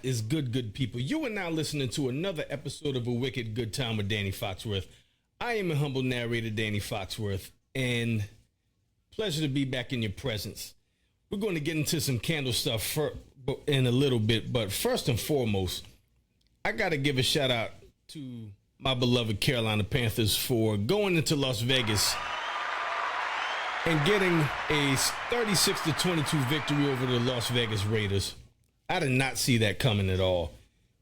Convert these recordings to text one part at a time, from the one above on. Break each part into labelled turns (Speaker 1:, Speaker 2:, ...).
Speaker 1: is good people? You are now listening to another episode of A Wicked Good Time with Danny Foxworth. I am a humble narrator, Danny Foxworth, and pleasure to be back in your presence. We're going to get into some candle stuff in a little bit, but first and foremost, I got to give a shout out to my beloved Carolina Panthers for going into Las Vegas and getting a 36-22 victory over the Las Vegas Raiders. I did not see that coming at all,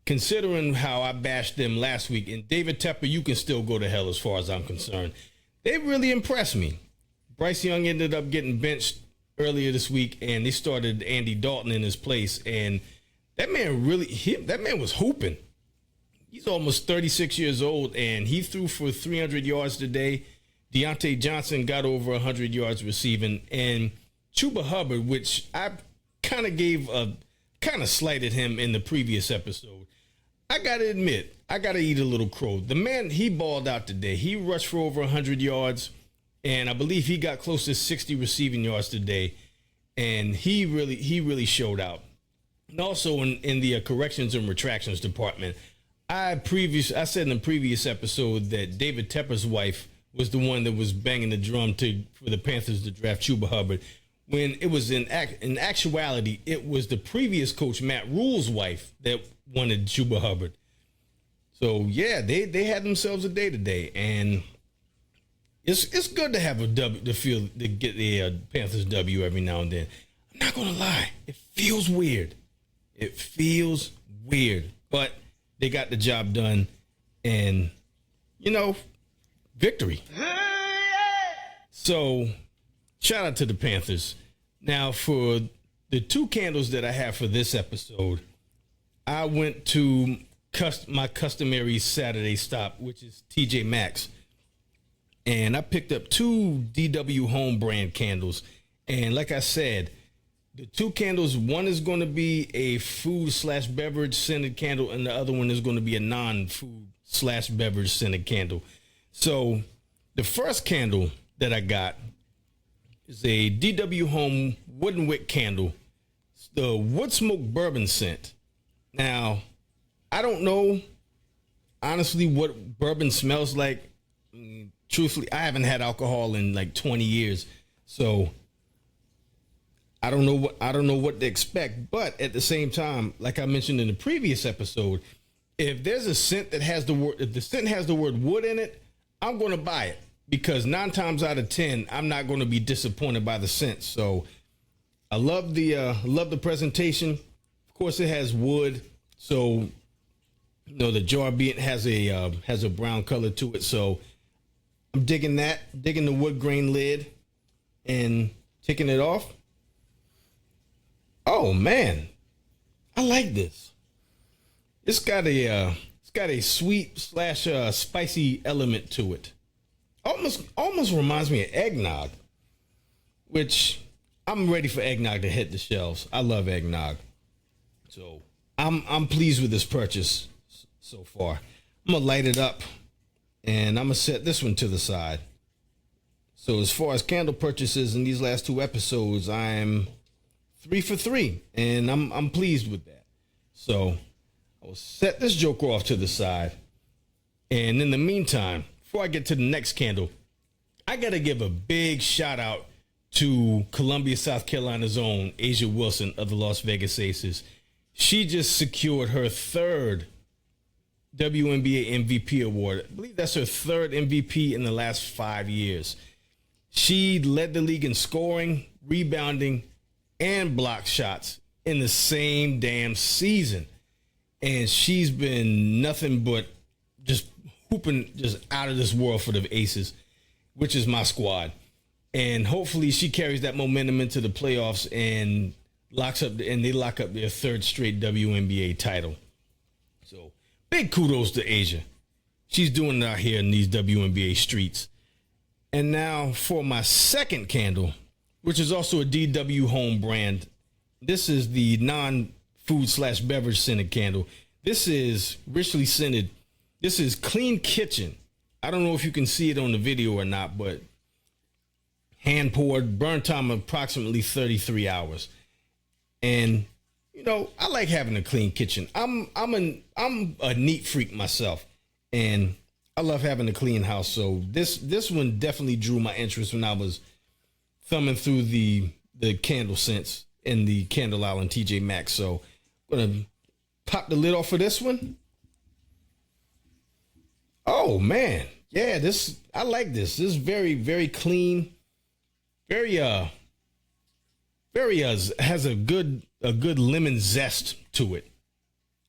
Speaker 1: considering how I bashed them last week. And David Tepper, you can still go to hell as far as I'm concerned. They really impressed me. Bryce Young ended up getting benched earlier this week, and they started Andy Dalton in his place. And that man was hooping. He's almost 36 years old, and he threw for 300 yards today. Deontay Johnson got over 100 yards receiving. And Chuba Hubbard, which I kind of slighted him in the previous episode. I got to admit, I got to eat a little crow. The man, he balled out today. He rushed for over 100 yards, and I believe he got close to 60 receiving yards today. And he really showed out. And also in the corrections and retractions department, I said in the previous episode that David Tepper's wife was the one that was banging the drum for the Panthers to draft Chuba Hubbard, when it was in actuality, it was the previous coach, Matt Rule's wife, that wanted Chuba Hubbard. So, yeah, they had themselves a day today, and it's good to have a W, to get the Panthers W every now and then. I'm not going to lie. It feels weird. But they got the job done, and, victory. So, shout out to the Panthers. Now, for the two candles that I have for this episode, I went to my customary Saturday stop, which is TJ Maxx, and I picked up two DW Home brand candles. And like I said, the two candles, one is going to be a food/beverage scented candle, and the other one is going to be a non-food/beverage scented candle. So the first candle that I got is a DW Home wooden wick candle. It's the wood smoke bourbon scent. Now, I don't know, honestly, what bourbon smells like. Truthfully, I haven't had alcohol in like 20 years, so I don't know what to expect. But at the same time, like I mentioned in the previous episode, if there's a scent that has if the scent has the word wood in it, I'm going to buy it. Because 9 times out of 10, I'm not going to be disappointed by the scent. So I love the presentation. Of course, it has wood, so the jar has a brown color to it. So I'm digging the wood grain lid and taking it off. Oh man, I like this. It's got a sweet/spicy element to it. Almost reminds me of eggnog, which I'm ready for eggnog to hit the shelves. I love eggnog. So I'm pleased with this purchase so far. I'm going to light it up, and I'm going to set this one to the side. So as far as candle purchases in these last two episodes, I'm 3 for 3, and I'm pleased with that. So I will set this joker off to the side. And in the meantime, before I get to the next candle, I got to give a big shout out to Columbia, South Carolina's own Asia Wilson of the Las Vegas Aces. She just secured her third WNBA MVP award. I believe that's her third MVP in the last 5 years. She led the league in scoring, rebounding, and block shots in the same damn season. And she's been nothing but just hooping just out of this world for the Aces, which is my squad. And hopefully she carries that momentum into the playoffs and they lock up their third straight WNBA title. So big kudos to Asia. She's doing it out here in these WNBA streets. And now for my second candle, which is also a DW Home brand. This is the non-food/beverage scented candle. This is richly scented. This is Clean Kitchen. I don't know if you can see it on the video or not, but hand poured, burn time of approximately 33 hours. And I like having a clean kitchen. I'm a neat freak myself, and I love having a clean house. So this one definitely drew my interest when I was thumbing through the candle scents in the Candle Island TJ Maxx. So I'm gonna pop the lid off of this one. Oh man, yeah, I like this. This is very, very clean. Very has a good lemon zest to it.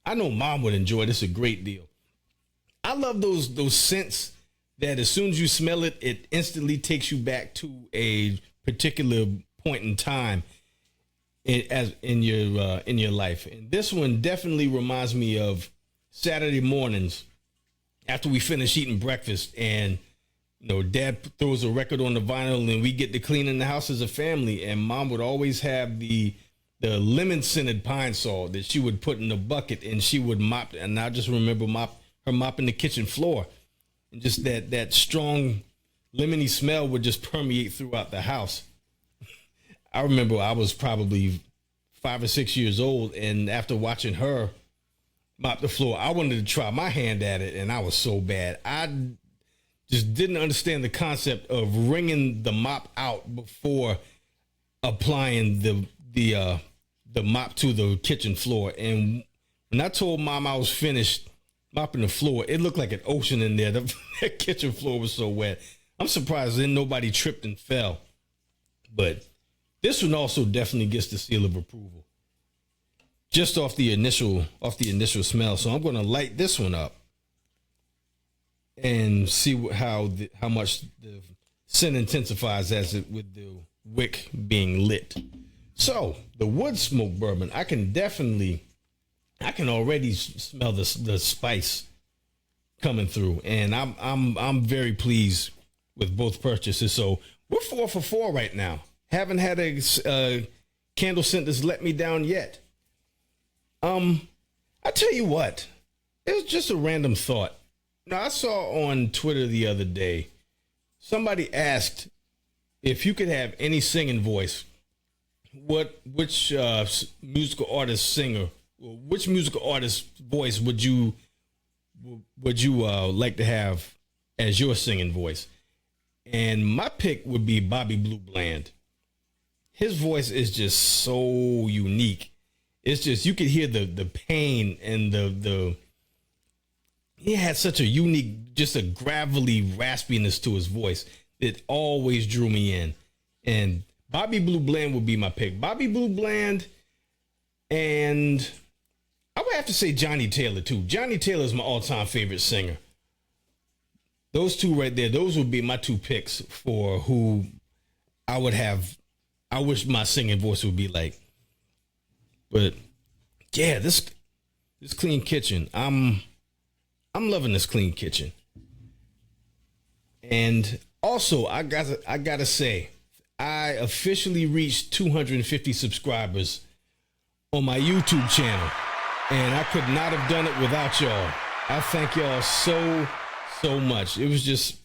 Speaker 1: I know Mom would enjoy this a great deal. I love those scents that as soon as you smell it, it instantly takes you back to a particular point in time in your life. And this one definitely reminds me of Saturday mornings after we finish eating breakfast, and Dad throws a record on the vinyl and we get to cleaning the house as a family, and Mom would always have the lemon scented pine salt that she would put in a bucket and she would mop. And I just remember her mopping the kitchen floor, and just that strong lemony smell would just permeate throughout the house. I remember I was probably 5 or 6 years old, and after watching her mop the floor, I wanted to try my hand at it, and I was so bad. I just didn't understand the concept of wringing the mop out before applying the mop to the kitchen floor. And when I told Mom I was finished mopping the floor, it looked like an ocean in there. The kitchen floor was so wet. I'm surprised then nobody tripped and fell. But this one also definitely gets the seal of approval, just off the initial smell. So I'm going to light this one up and see how much the scent intensifies as it with the wick being lit. So the wood smoke bourbon, I can already smell the spice coming through, and I'm very pleased with both purchases. So we're 4 for 4 right now. Haven't had a candle scent that's let me down yet. I tell you what, it was just a random thought. Now, I saw on Twitter the other day, somebody asked if you could have any singing voice, which musical artist voice would you like to have as your singing voice? And my pick would be Bobby Blue Bland. His voice is just so unique. It's just, you could hear the pain and he had such a unique, just a gravelly raspiness to his voice that always drew me in. And Bobby Blue Bland would be my pick. Bobby Blue Bland, and I would have to say Johnny Taylor too. Johnny Taylor is my all-time favorite singer. Those two right there, those would be my two picks for who I wish my singing voice would be like. But yeah, this clean kitchen, I'm loving this clean kitchen. And also, I gotta say, I officially reached 250 subscribers on my YouTube channel, and I could not have done it without y'all. I thank y'all so much. It was just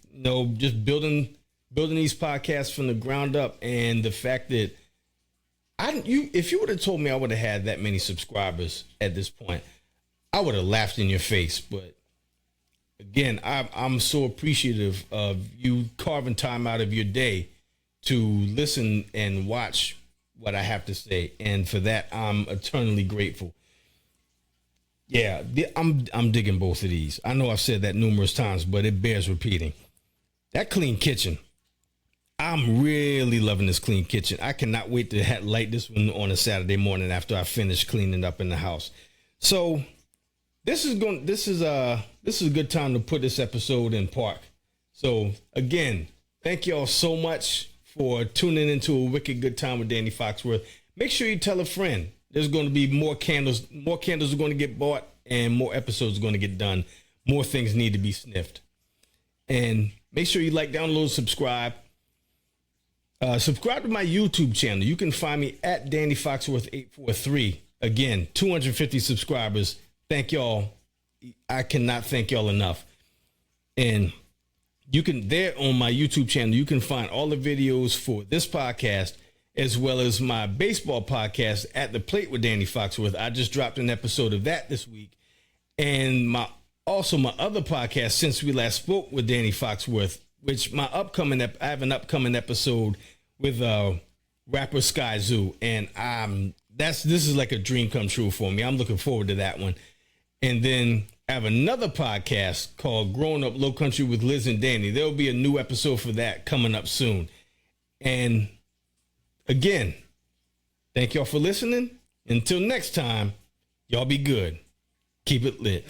Speaker 1: just building these podcasts from the ground up, and the fact that if you would have told me I would have had that many subscribers at this point, I would have laughed in your face. But again, I'm so appreciative of you carving time out of your day to listen and watch what I have to say, and for that I'm eternally grateful. Yeah, I'm digging both of these. I know I've said that numerous times, but it bears repeating. That clean kitchen, I'm really loving this clean kitchen. I cannot wait to light this one on a Saturday morning after I finish cleaning up in the house. So this is a good time to put this episode in park. So again, thank you all so much for tuning into A Wicked Good Time with Danny Foxworth. Make sure you tell a friend. There's going to be more candles. More candles are going to get bought, and more episodes are going to get done. More things need to be sniffed. And make sure you like, download, subscribe. Subscribe to my YouTube channel. You can find me at Danny Foxworth 843. Again, 250 subscribers. Thank y'all. I cannot thank y'all enough. And you can, there on my YouTube channel, you can find all the videos for this podcast as well as my baseball podcast, At the Plate with Danny Foxworth. I just dropped an episode of that this week. And my other podcast, Since We Last Spoke with Danny Foxworth, which I have an upcoming episode with rapper Sky Zoo. And this is like a dream come true for me. I'm looking forward to that one. And then I have another podcast called Growing Up Low Country with Liz and Danny. There'll be a new episode for that coming up soon. And again, thank y'all for listening. Until next time, y'all be good. Keep it lit.